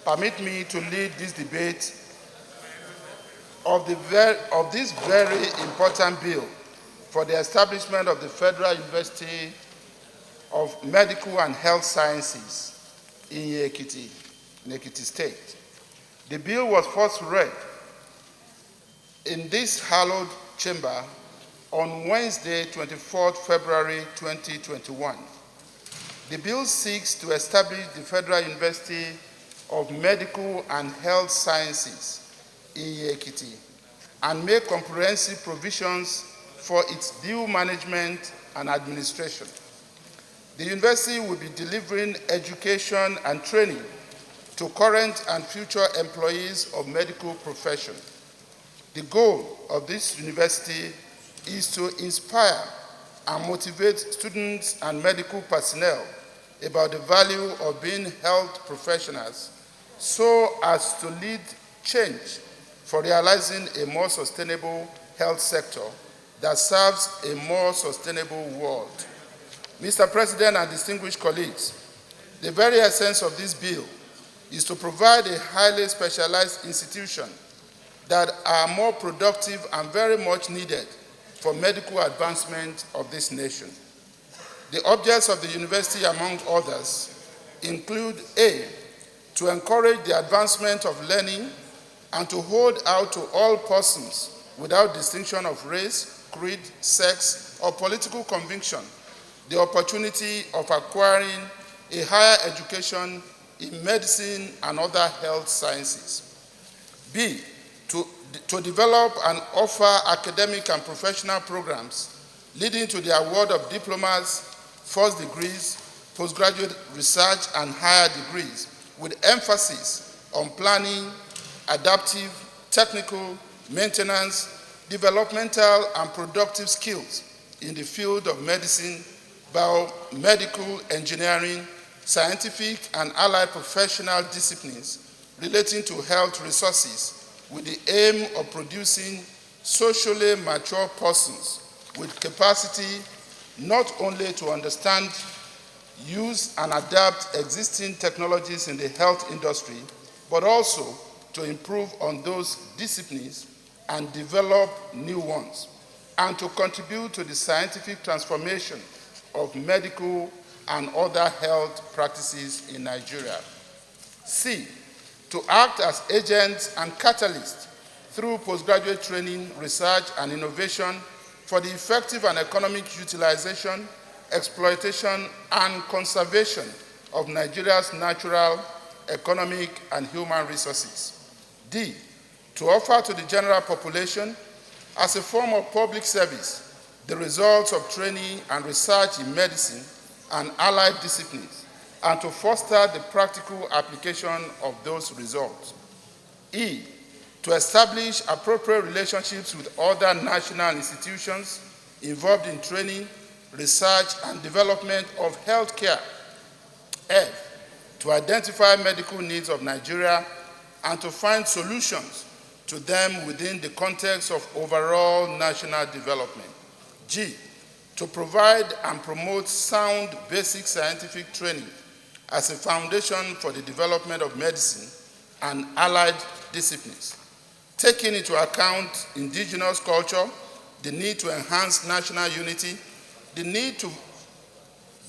Permit me to lead this debate of this very important bill for the establishment of the Federal University of Medical and Health Sciences in Iyin Ekiti, in Ekiti State. The bill was first read in this hallowed chamber on Wednesday, 24th February 2021. The bill seeks to establish the Federal University of Medical and Health Sciences in Iyin Ekiti and make comprehensive provisions for its due management and administration. The university will be delivering education and training to current and future employees of medical profession. The goal of this university is to inspire and motivate students and medical personnel about the value of being health professionals so as to lead change for realizing a more sustainable health sector that serves a more sustainable world. Mr. President and distinguished colleagues, the very essence of this bill is to provide a highly specialized institution that are more productive and very much needed for medical advancement of this nation. The objects of the university, among others, include A, to encourage the advancement of learning and to hold out to all persons without distinction of race, creed, sex, or political conviction the opportunity of acquiring a higher education in medicine and other health sciences. B, to develop and offer academic and professional programs leading to the award of diplomas, first degrees, postgraduate research, and higher degrees, with emphasis on planning, adaptive, technical, maintenance, developmental, and productive skills in the field of medicine, biomedical engineering, scientific and allied professional disciplines relating to health resources with the aim of producing socially mature persons with capacity not only to understand, use, and adapt existing technologies in the health industry, but also to improve on those disciplines and develop new ones, and to contribute to the scientific transformation of medical and other health practices in Nigeria. C, to act as agents and catalysts through postgraduate training, research, and innovation for the effective and economic utilization, exploitation, and conservation of Nigeria's natural, economic, and human resources. D, to offer to the general population, as a form of public service, the results of training and research in medicine and allied disciplines, and to foster the practical application of those results. E, to establish appropriate relationships with other national institutions involved in training, research, and development of healthcare. F, to identify medical needs of Nigeria and to find solutions to them within the context of overall national development. G, to provide and promote sound basic scientific training as a foundation for the development of medicine and allied disciplines, taking into account indigenous culture, the need to enhance national unity, the need to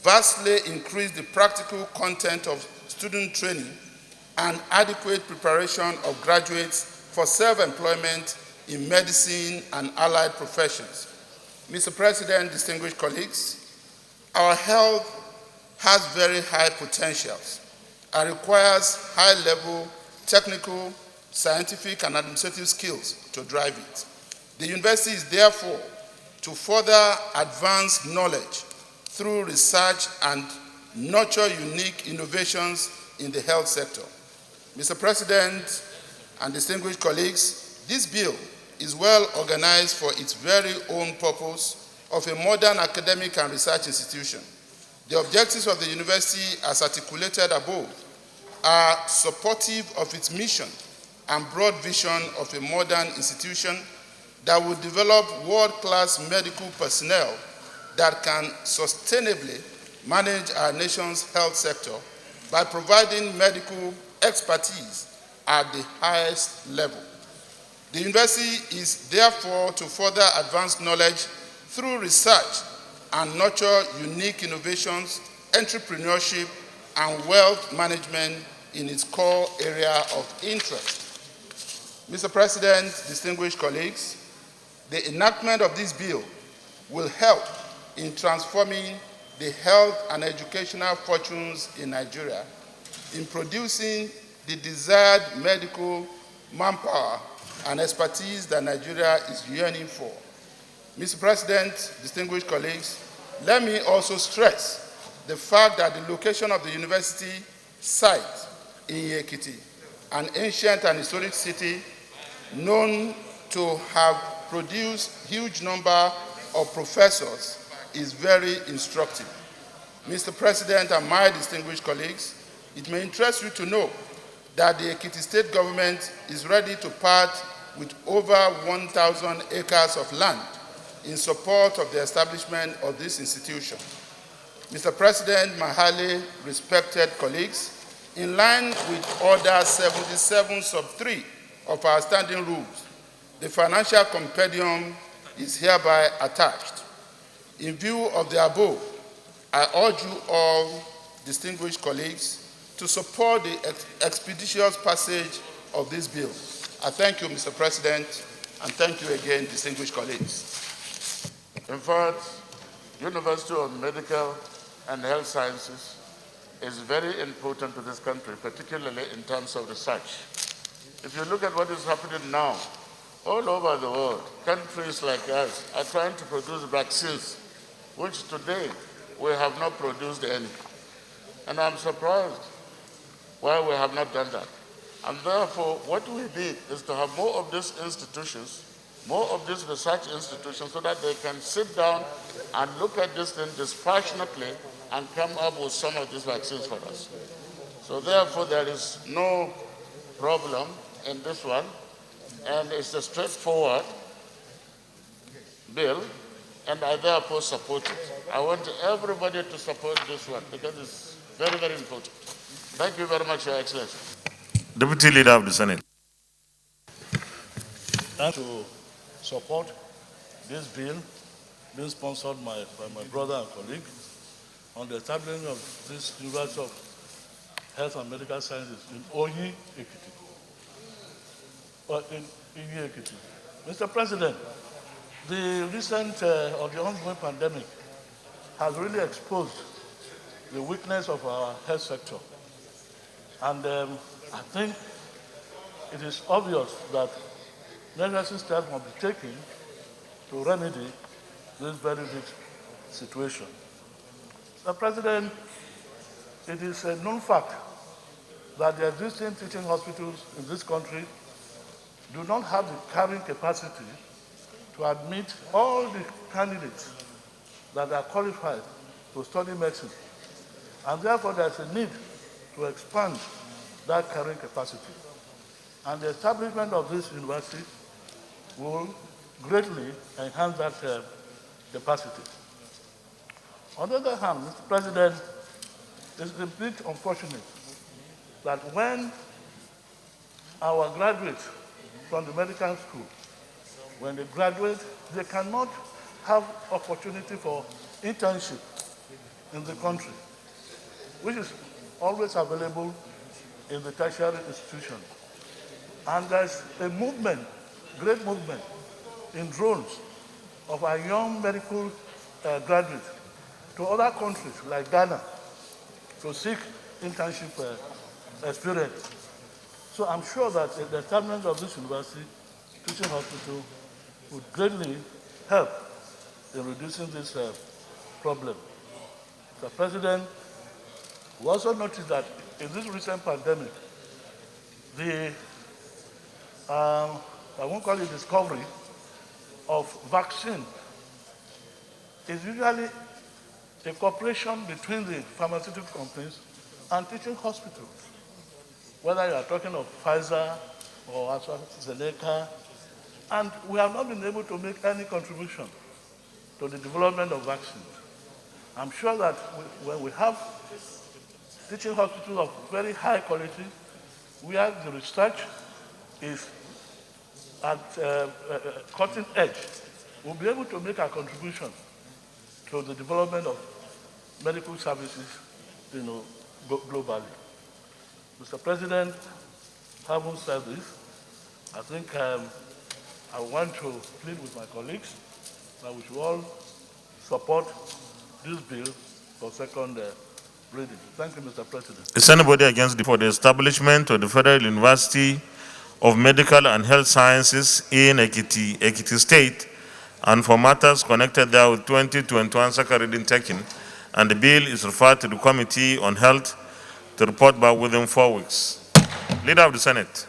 vastly increase the practical content of student training, and adequate preparation of graduates for self-employment in medicine and allied professions. Mr. President, distinguished colleagues, our health has very high potentials and requires high-level technical, scientific, and administrative skills to drive it. The university is therefore to further advance knowledge through research and nurture unique innovations in the health sector. Mr. President and distinguished colleagues, this bill is well organized for its very own purpose of a modern academic and research institution. The objectives of the university, as articulated above, are supportive of its mission and broad vision of a modern institution that will develop world-class medical personnel that can sustainably manage our nation's health sector by providing medical expertise at the highest level. The university is therefore to further advance knowledge through research and nurture unique innovations, entrepreneurship, and wealth management in its core area of interest. Mr. President, distinguished colleagues, the enactment of this bill will help in transforming the health and educational fortunes in Nigeria, in producing the desired medical manpower and expertise that Nigeria is yearning for. Mr. President, distinguished colleagues, let me also stress the fact that the location of the university site in Iyin Ekiti, an ancient and historic city known to have produced huge number of professors, is very instructive. Mr. President and my distinguished colleagues, it may interest you to know that the Ekiti State government is ready to part with over 1,000 acres of land in support of the establishment of this institution. Mr. President, my highly respected colleagues, in line with Order 77 sub 3 of our standing rules, the financial compendium is hereby attached. In view of the above, I urge you all, distinguished colleagues, to support the expeditious passage of this bill. I thank you, Mr. President, and thank you again, distinguished colleagues. In fact, University of Medical and Health Sciences is very important to this country, particularly in terms of research. If you look at what is happening now, all over the world, countries like us are trying to produce vaccines, which today we have not produced any. And I'm surprised why we have not done that. And therefore, what we need is to have more of these institutions, more of these research institutions, so that they can sit down and look at this thing dispassionately and come up with some of these vaccines for us. So therefore, there is no problem in this one, and it's a straightforward bill, and I therefore support it. I want everybody to support this one because it's very, very important. Thank you very much, Your Excellency. Deputy Leader of the Senate. To support this bill being sponsored by my brother and colleague on the establishment of this University of Health and Medical Sciences in Iyin Ekiti. In Iyin Ekiti. Mr. President, the recent or the ongoing pandemic has really exposed the weakness of our health sector. And I think it is obvious that necessary steps must be taken to remedy this very big situation. Mr. President, it is a known fact that the existing teaching hospitals in this country do not have the carrying capacity to admit all the candidates that are qualified to study medicine. And therefore, there's a need to expand that carrying capacity. And the establishment of this university will greatly enhance that capacity. On the other hand, Mr. President, it's a bit unfortunate that when our graduates from the medical school, when they graduate, they cannot have opportunity for internship in the country, which is always available in the tertiary institution. And there's a movement, great movement, in drones of our young medical graduates to other countries like Ghana to seek internship experience. So I'm sure that the establishment of this university, teaching hospital, would greatly help in reducing this problem. Mr. President, we also noticed that in this recent pandemic, the, I won't call it discovery, of vaccine is usually a cooperation between the pharmaceutical companies and teaching hospitals. Whether you are talking of Pfizer or AstraZeneca, and we have not been able to make any contribution to the development of vaccines. I'm sure that when we have teaching hospitals of very high quality where the research is at cutting edge, we'll be able to make a contribution to the development of medical services, globally. Mr. President, having said this, I think I want to plead with my colleagues that we should all support this bill for second reading. Thank you, Mr. President. Is anybody against for the establishment of the Federal University of Medical and Health Sciences in Ekiti, Ekiti State, and for matters connected there with 2021 second reading taken, and the bill is referred to the Committee on Health to report back within 4 weeks? Leader of the Senate.